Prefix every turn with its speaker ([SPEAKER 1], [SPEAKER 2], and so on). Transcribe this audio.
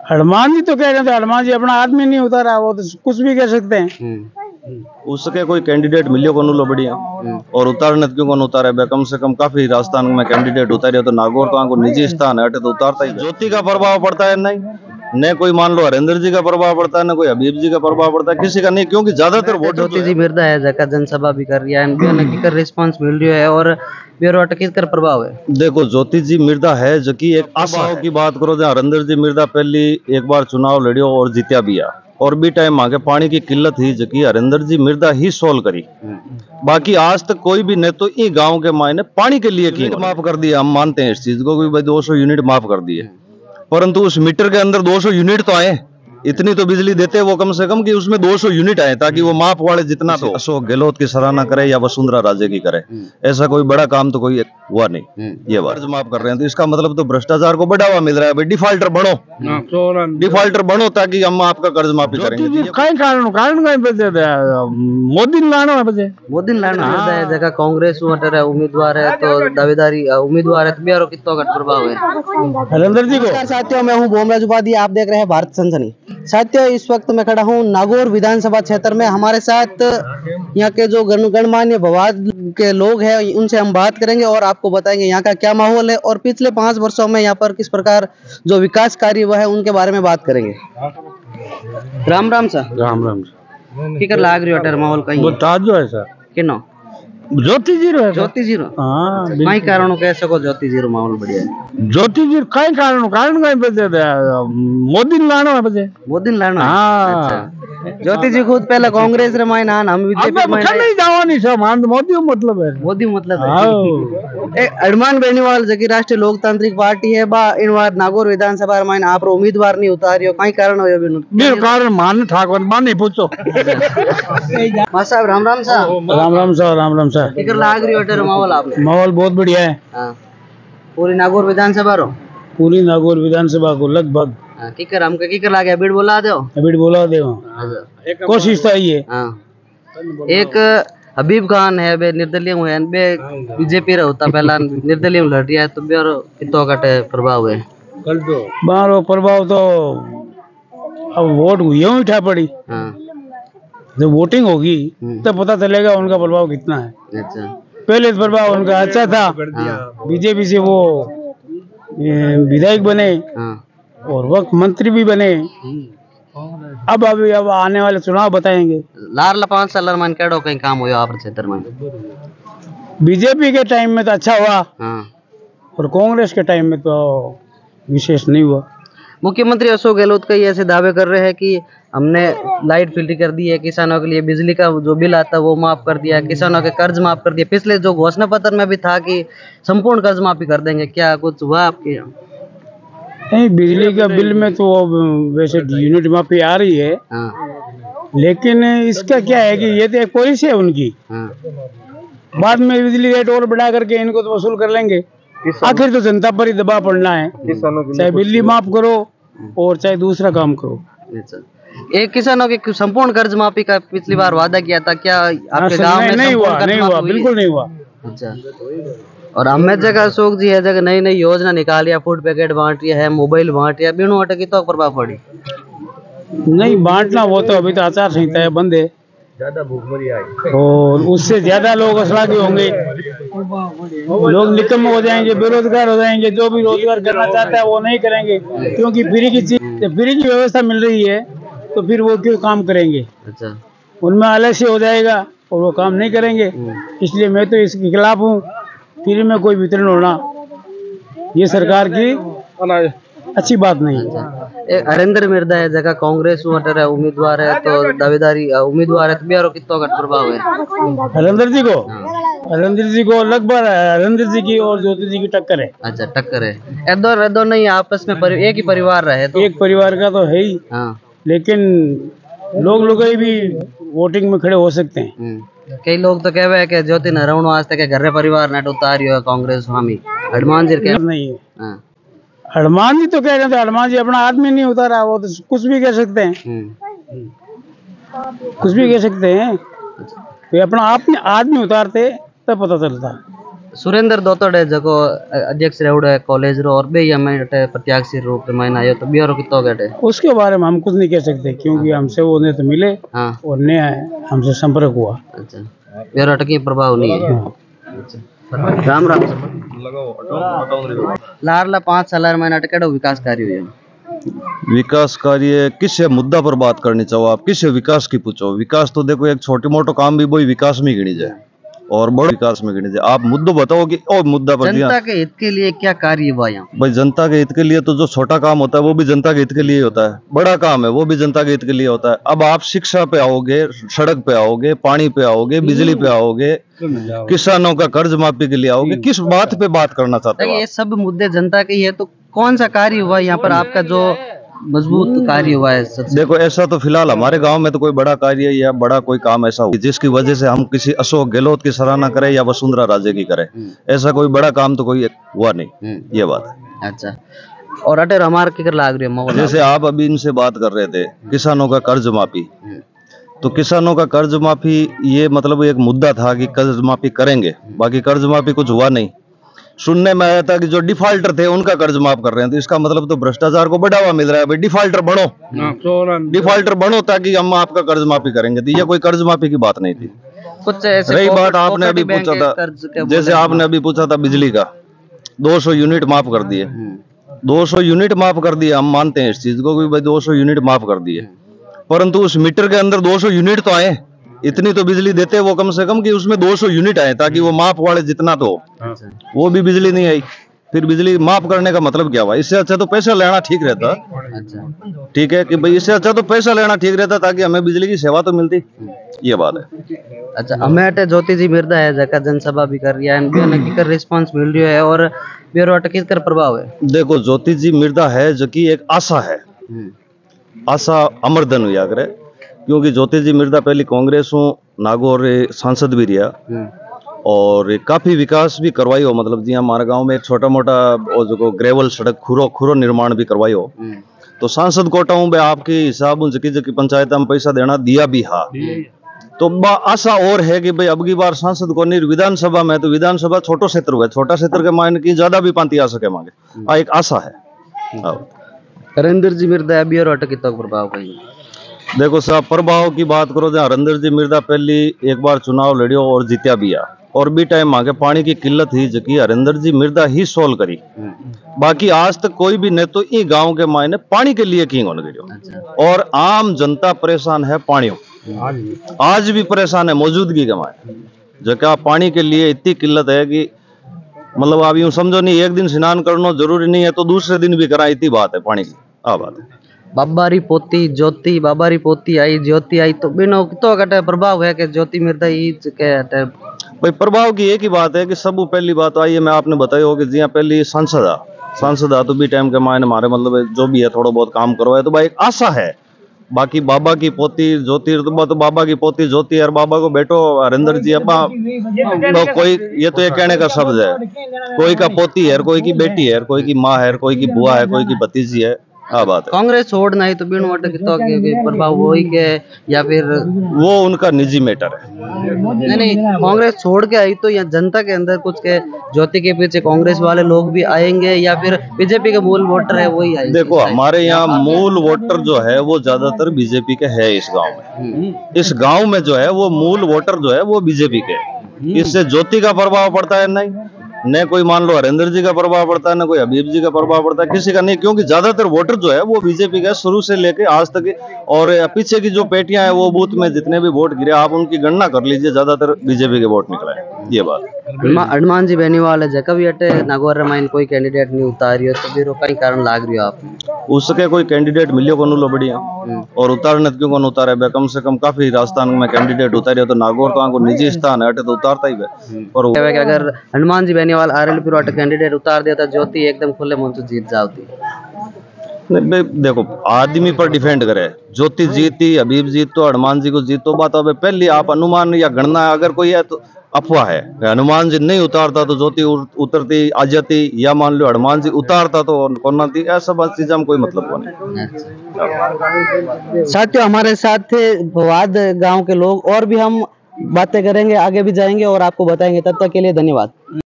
[SPEAKER 1] हनुमान जी तो कह रहे थे, हनुमान जी अपना आदमी नहीं उतारा, वो तो कुछ भी कह सकते हैं।
[SPEAKER 2] उसके कोई कैंडिडेट मिलियो को लो बढ़िया और उतारने क्यों कौन उतारे बे, कम से कम काफी राजस्थान में कैंडिडेट उतारे तो नागौर तो आंको निजी स्थान है तो उतारता ही। ज्योति का प्रभाव पड़ता है नहीं, न कोई मान लो हरेंद्र जी का प्रभाव पड़ता है, न कोई हबीब जी का प्रभाव पड़ता है, किसी का नहीं, क्योंकि ज्यादातर वोट
[SPEAKER 3] ज्योति जी मिर्दा है जगह जनसभा भी कर रही है, रिस्पांस मिल रही है और ब्यूरो अटकित कर प्रभाव है।
[SPEAKER 2] देखो ज्योति जी मिर्दा है जो कि एक आशा की बात करो, जहाँ हरेंद्र जी मिर्दा पहली एक बार चुनाव लड़ियो और जीत्या भी है, और भी टाइम आगे पानी की किल्लत ही जो कि हरेंद्र जी मिर्दा ही सोल्व करी। बाकी आज तक कोई भी नहीं तो ये गांव के मायने पानी के लिए की माफ कर दिया, हम मानते हैं इस चीज को कि भाई 200 यूनिट माफ कर दिए, परंतु उस मीटर के अंदर 200 यूनिट तो आए, इतनी तो बिजली देते वो कम से कम कि उसमें 200 यूनिट आए, ताकि वो माप वाले जितना तो अशोक गहलोत की सराहना करे या वसुंधरा राजे की करे, ऐसा कोई बड़ा काम तो कोई हुआ नहीं। ये कर्ज माफ कर रहे हैं तो इसका मतलब तो भ्रष्टाचार को बढ़ावा मिल रहा है। भाई डिफॉल्टर बनो, डिफॉल्टर बनो ताकि हम आपका कर्ज माफी करेंगे।
[SPEAKER 1] कारण मोदी लाना बजे,
[SPEAKER 3] मोदी लाना है जगह कांग्रेस है उम्मीदवार है तो दावेदारी उम्मीदवार है तो बिहार कितना का प्रभाव है
[SPEAKER 1] हरेंद्र जी को।
[SPEAKER 3] साथियों मैं हूं बोमराज उपाध्याय, आप देख रहे हैं भारत सनसनी। साथियों इस वक्त मैं खड़ा हूं नागौर विधानसभा क्षेत्र में, हमारे साथ यहाँ के जो गणमान्य भवाद के लोग हैं उनसे हम बात करेंगे और आपको बताएंगे यहाँ का क्या माहौल है और पिछले 5 वर्षों में यहाँ पर किस प्रकार जो विकास कार्य हुआ है उनके बारे में बात करेंगे। राम राम सर।
[SPEAKER 1] राम राम
[SPEAKER 3] की कर लाग रही है माहौल कहीं
[SPEAKER 1] वो ताजो है सर,
[SPEAKER 3] किनो
[SPEAKER 1] ज्योति जीरो है,
[SPEAKER 3] ज्योति जीरो।
[SPEAKER 1] हाँ
[SPEAKER 3] कई कारणों कह सको ज्योति जीरो माहौल बढ़िया है।
[SPEAKER 1] ज्योति जीरो कई कारण कहीं बजे मोदी लाना है बजे,
[SPEAKER 3] मोदी लाना।
[SPEAKER 1] हाँ
[SPEAKER 3] अच्छा। ज्योति जी खुद पहले कांग्रेस रे मायने हम बीजेपी में
[SPEAKER 1] नहीं जावानी सब मान मोदी मतलब है,
[SPEAKER 3] मोदी मतलब है। हनुमान बेनीवाल जकी राष्ट्रीय लोकतांत्रिक पार्टी है बा इन बार नागौर विधानसभा मायने आप उम्मीदवार नहीं उतारियो, कई कारण होयो बिनु
[SPEAKER 1] कारण मान ठाकुर मान नहीं पूछो।
[SPEAKER 3] मां साहब राम राम साहब।
[SPEAKER 1] राम राम साहब, राम राम साहब।
[SPEAKER 3] किकर लाग रही है माहौल आपने?
[SPEAKER 1] माहौल बहुत बढ़िया है।
[SPEAKER 3] हां पूरी नागौर विधानसभा रो,
[SPEAKER 1] पूरी नागौर विधानसभा को लगभग
[SPEAKER 3] किकर हमके किकर लागे बीड़ बोला दो,
[SPEAKER 1] बीड़ बोला दे, कोशिश तो ये।
[SPEAKER 3] हां एक हबीब खान है बे निर्दलीय है बे बीजेपी रे होता पहला निर्दलीय लड़ रहा है तो बेरो कितो कटे प्रभाव है
[SPEAKER 1] कल तो बारो प्रभाव तो अब वोट यूं उठा पड़ी।
[SPEAKER 3] हां
[SPEAKER 1] जब वोटिंग होगी तब पता चलेगा उनका प्रभाव कितना है।
[SPEAKER 3] अच्छा
[SPEAKER 1] पहले प्रभाव उनका अच्छा था, बीजेपी से वो विधायक बने और वक्त मंत्री भी बने। अब आने वाले चुनाव बताएंगे।
[SPEAKER 3] लारला 5 साल मन केड़ो कहीं काम होयो आप क्षेत्र में?
[SPEAKER 1] बीजेपी के टाइम में तो अच्छा हुआ और कांग्रेस के टाइम में तो विशेष नहीं हुआ।
[SPEAKER 3] मुख्यमंत्री अशोक गहलोत कई ऐसे दावे कर रहे हैं कि हमने लाइट फ्री कर दी है, किसानों के लिए बिजली का जो बिल आता है वो माफ कर दिया, किसानों के कर्ज माफ कर दिया। पिछले जो घोषणा पत्र में भी था कि संपूर्ण कर्ज माफी कर देंगे, क्या कुछ हुआ आपके यहाँ?
[SPEAKER 1] नहीं, बिजली का बिल में तो वैसे यूनिट माफी आ रही है। लेकिन इसका क्या है कि ये तो एक पॉलिसी है उनकी। बाद में बिजली रेट और बढ़ा करके इनको तो वसूल कर लेंगे। आखिर तो जनता पर ही दबाव पड़ना है, चाहे बिजली माफ करो और चाहे दूसरा काम करो।
[SPEAKER 3] एक किसानों के संपूर्ण कर्ज माफी का पिछली बार वादा किया था, क्या आपके गांव में
[SPEAKER 1] नहीं हुआ? नहीं हुआ, बिल्कुल नहीं हुआ।
[SPEAKER 3] अच्छा। और हमें जगह अशोक जी है जगह नई नई योजना निकालिया, फूड पैकेट बांट रही है, मोबाइल बांट रही है, बिनु अटकी तो प्रभाव पड़ी
[SPEAKER 1] नहीं बांटना, वो तो अभी तो आचार संहिता है, बंद है।
[SPEAKER 4] ज्यादा भूखमरी आई
[SPEAKER 1] और उससे ज्यादा लोग असलागी होंगे, लोग निकम्मे हो जाएंगे, बेरोजगार हो जाएंगे। जो भी रोजगार करना चाहता है वो नहीं करेंगे, क्योंकि फ्री की चीज, फ्री की व्यवस्था मिल रही है तो फिर वो क्यों काम करेंगे? अच्छा, उनमें आलस्य हो जाएगा और वो काम नहीं करेंगे। इसलिए मैं तो इसके खिलाफ हूँ। फ्री में कोई वितरण होना ये सरकार की अच्छी बात नहीं है।
[SPEAKER 3] हरेंद्र मिर्दा है जगह कांग्रेस उम्मीदवार है तो दावेदारी उम्मीदवार है तो बिहार कितना घट प्रभाव है
[SPEAKER 1] हरेंद्र जी को? हरेंद्र जी को लगभग हरेंद्र जी की और ज्योति जी की टक्कर है।
[SPEAKER 3] अच्छा, टक्कर है। एदो नहीं आपस में एक ही परिवार रहे तो?
[SPEAKER 1] एक परिवार का तो है ही। लेकिन लोग भी वोटिंग में खड़े हो सकते हैं।
[SPEAKER 3] कई लोग तो कह रहे हैं कि ज्योति नारायण आज तक घर परिवार नट उतारी है कांग्रेस स्वामी हनुमान जी नहीं है।
[SPEAKER 1] हनुमान जी तो कह रहे थे, हनुमान जी अपना आदमी नहीं उतारा, वो तो कुछ भी कह सकते हैं। कुछ भी कह सकते हैं। वे अपना आदमी उतारते तब पता चलता।
[SPEAKER 3] सुरेंद्र दोतोड़े जको अध्यक्ष रेवड़ो है कॉलेज रो और बे हमें प्रत्याशी रूप में मायने आयो तो बियारो कितो गटे
[SPEAKER 1] उसके बारे में हम कुछ नहीं कह सकते क्योंकि हमसे वो ने तो मिले
[SPEAKER 3] हाँ
[SPEAKER 1] और ने हमसे संपर्क हुआ।
[SPEAKER 3] अच्छा बियारो अटकी प्रभाव नहीं है।
[SPEAKER 1] हाँ।
[SPEAKER 3] अच्छा राम राम लारला 5 साल में अटकेड़ो विकास कार्य हुए
[SPEAKER 2] विकास कार्य किस मुद्दा पर बात करनी चाहो आप, किस विकास की पूछो। विकास तो देखो एक छोटे मोटो काम भी वही विकास में गिनी जाए और बड़ो विकास में गिनी जाए। आप मुद्दों बताओ कि और मुद्दा पर
[SPEAKER 3] जनता के हित के लिए क्या कार्य हुआ यहाँ?
[SPEAKER 2] भाई जनता के हित के लिए तो जो छोटा काम होता है वो भी जनता के हित के लिए होता है, बड़ा काम है वो भी जनता के हित के लिए होता है। अब आप शिक्षा पे आओगे, सड़क पे आओगे, पानी पे आओगे, बिजली पे आओगे, किसानों का कर्ज माफी के लिए आओगे, किस बात पे बात करना चाहते हो?
[SPEAKER 3] ये सब मुद्दे जनता के ही है तो कौन सा कार्य हुआ यहाँ पर आपका जो मजबूत कार्य हुआ है सबसे?
[SPEAKER 2] देखो ऐसा तो फिलहाल हमारे गांव में तो कोई बड़ा कार्य या बड़ा कोई काम ऐसा हो जिसकी वजह से हम किसी अशोक गहलोत की सराहना करें या वसुंधरा राजे की करें, ऐसा कोई बड़ा काम तो कोई हुआ नहीं, ये बात है।
[SPEAKER 3] अच्छा और अटेर हमारे की कर लाग रही है
[SPEAKER 2] जैसे आप अभी इनसे बात कर रहे थे किसानों का कर्ज माफी, तो किसानों का कर्ज माफी ये मतलब एक मुद्दा था कि कर्ज माफी करेंगे, बाकी कर्ज माफी कुछ हुआ नहीं। सुनने में आया था कि जो डिफॉल्टर थे उनका कर्ज माफ कर रहे हैं, तो इसका मतलब तो भ्रष्टाचार को बढ़ावा मिल रहा है। भाई डिफॉल्टर बनो, डिफॉल्टर बनो ताकि हम आपका कर्ज माफी करेंगे, तो ये कोई कर्ज माफी की बात नहीं थी।
[SPEAKER 3] कुछ ऐसे
[SPEAKER 2] रही बात आपने अभी पूछा था, जैसे आपने अभी पूछा था बिजली का 200 यूनिट माफ कर दिए, 200 यूनिट माफ कर दिए, हम मानते हैं इस चीज को कि भाई 200 यूनिट माफ कर दिए, परंतु उस मीटर के अंदर 200 यूनिट तो आए, इतनी तो बिजली देते वो कम से कम कि उसमें 200 यूनिट आए ताकि वो माप वाले जितना तो वो भी बिजली नहीं आई। फिर बिजली माफ करने का मतलब क्या हुआ? इससे अच्छा तो पैसा लेना ठीक रहता। ठीक है कि भाई इससे अच्छा तो पैसा लेना ठीक रहता ताकि हमें बिजली की सेवा तो मिलती, ये बात है।
[SPEAKER 3] अच्छा हमें ज्योति जी मिर्दा है जगह जनसभा भी कर रही है, कर रिस्पांस मिल रही है और बेरो अटकी कर प्रभाव है।
[SPEAKER 2] देखो ज्योति जी मिर्दा है जो कि एक आशा है, आशा अमरधन हुआ करे, क्योंकि ज्योति जी मिर्दा पहली कांग्रेस हूँ नागौर सांसद भी रहा और काफी विकास भी करवाई हो, मतलब जी हमारे गांव में एक छोटा मोटा जो ग्रेवल सड़क खुरो निर्माण भी करवाई हो, तो सांसद कोटा हूँ भाई आपके हिसाब जकी पंचायत में पैसा देना दिया भी हा, तो आशा और है कि भाई अब की बार सांसद को नहीं विधानसभा में, तो विधानसभा छोटो क्षेत्र हुआ, छोटा क्षेत्र के मायने की ज्यादा भी पांति आ सके मांगे, एक आशा है।
[SPEAKER 3] हरेंद्र जी मिर्दा अभी और अटकी तक प्रभाव कहीं
[SPEAKER 2] देखो साहब प्रभाव की बात करो, जहाँ हरेंद्र जी मिर्दा पहली एक बार चुनाव लड़ियो और जीत्या भी आ, और भी टाइम आगे पानी की किल्लत ही जकी हरेंद्र जी मिर्दा ही सोल्व करी, बाकी आज तक कोई भी नहीं तो ये गांव के मायने पानी के लिए किंग होने गयो, और आम जनता परेशान है पानियों, आज भी परेशान है मौजूदगी के मायने, जका पानी के लिए इतनी किल्लत है कि मतलब आप यूं समझो नहीं एक दिन स्नान करना जरूरी नहीं है तो दूसरे दिन भी करा, इतनी बात है पानी की। बात है
[SPEAKER 3] बाबारी पोती ज्योति, बाबारी पोती आई ज्योति आई, तो बिनो तो कटे प्रभाव है कि ज्योति मिर्दा ही के हटे
[SPEAKER 2] भाई प्रभाव की एक ही बात है कि सब पहली बात आई है, मैं आपने बताया हो कि जी पहली सांसद आ तो भी टाइम के मायने हमारे मतलब जो भी है थोड़ा बहुत काम करवाए, तो भाई एक आशा है। बाकी बाबा की पोती ज्योति, तो बाबा की पोती ज्योति और बाबा को बेटो हरेंद्र जी अब्बा, तो कोई ये तो ये कहने का शब्द है, कोई का पोती है, कोई की बेटी है, कोई की माँ है, कोई की बुआ है, कोई की भतीजी है। बात है
[SPEAKER 3] कांग्रेस छोड़ना ही तो बिनु अटक तो प्रभाव हो ही के या फिर
[SPEAKER 2] वो उनका निजी मैटर है।
[SPEAKER 3] नहीं कांग्रेस छोड़ के आई तो यहाँ जनता के अंदर कुछ के ज्योति के पीछे कांग्रेस वाले लोग भी आएंगे या फिर बीजेपी के मूल वोटर है वही आएंगे?
[SPEAKER 2] देखो हमारे यहाँ मूल वोटर जो है वो ज्यादातर बीजेपी के है इस गांव में, इस गांव में जो है वो मूल वोटर जो है वो बीजेपी के है। इससे ज्योति का प्रभाव पड़ता है नहीं, न कोई मान लो हरेंद्र जी का प्रभाव पड़ता है, न कोई हबीब जी का प्रभाव पड़ता है, किसी का नहीं, क्योंकि ज्यादातर वोटर जो है वो बीजेपी का शुरू से लेके आज तक, और पीछे की जो पेटियां हैं वो बूथ में जितने भी वोट गिरे आप उनकी गणना कर लीजिए, ज्यादातर बीजेपी के वोट निकले, ये बात।
[SPEAKER 3] हनुमान जी बेनीवाल है जका भी अटे नागौर रामायण कोई कैंडिडेट नहीं उतारी हो, तो फिर कई कारण लाग रही हो आप
[SPEAKER 2] उसके कोई कैंडिडेट मिलियो को लो बढ़िया, और उतारने क्यों कौन उतारे बे, कम से कम काफी राजस्थान में कैंडिडेट उतारे, तो नागौर तो आंको निजी स्थान है अटे तो उतारता ही है। और
[SPEAKER 3] अगर हनुमान जी बेनीवाल आरएल फिर कैंडिडेट उतार दिया था ज्योति एकदम खुले मन से जीत जाती।
[SPEAKER 2] देखो आदमी पर डिपेंड करे, ज्योति जीती हबीब जीत तो हनुमान जी को जीतो, बात अब पहली आप अनुमान या गणना अगर कोई है तो अफवाह है, हनुमान जी नहीं उतारता तो ज्योति उतरती आ जाती, या मान लो हनुमान जी उतारता तो कौन थी, ऐसा बात चीज में कोई मतलब को नहीं।
[SPEAKER 3] साथियों हमारे साथ थे भवाद गांव के लोग, और भी हम बातें करेंगे, आगे भी जाएंगे और आपको बताएंगे, तब तक के लिए धन्यवाद।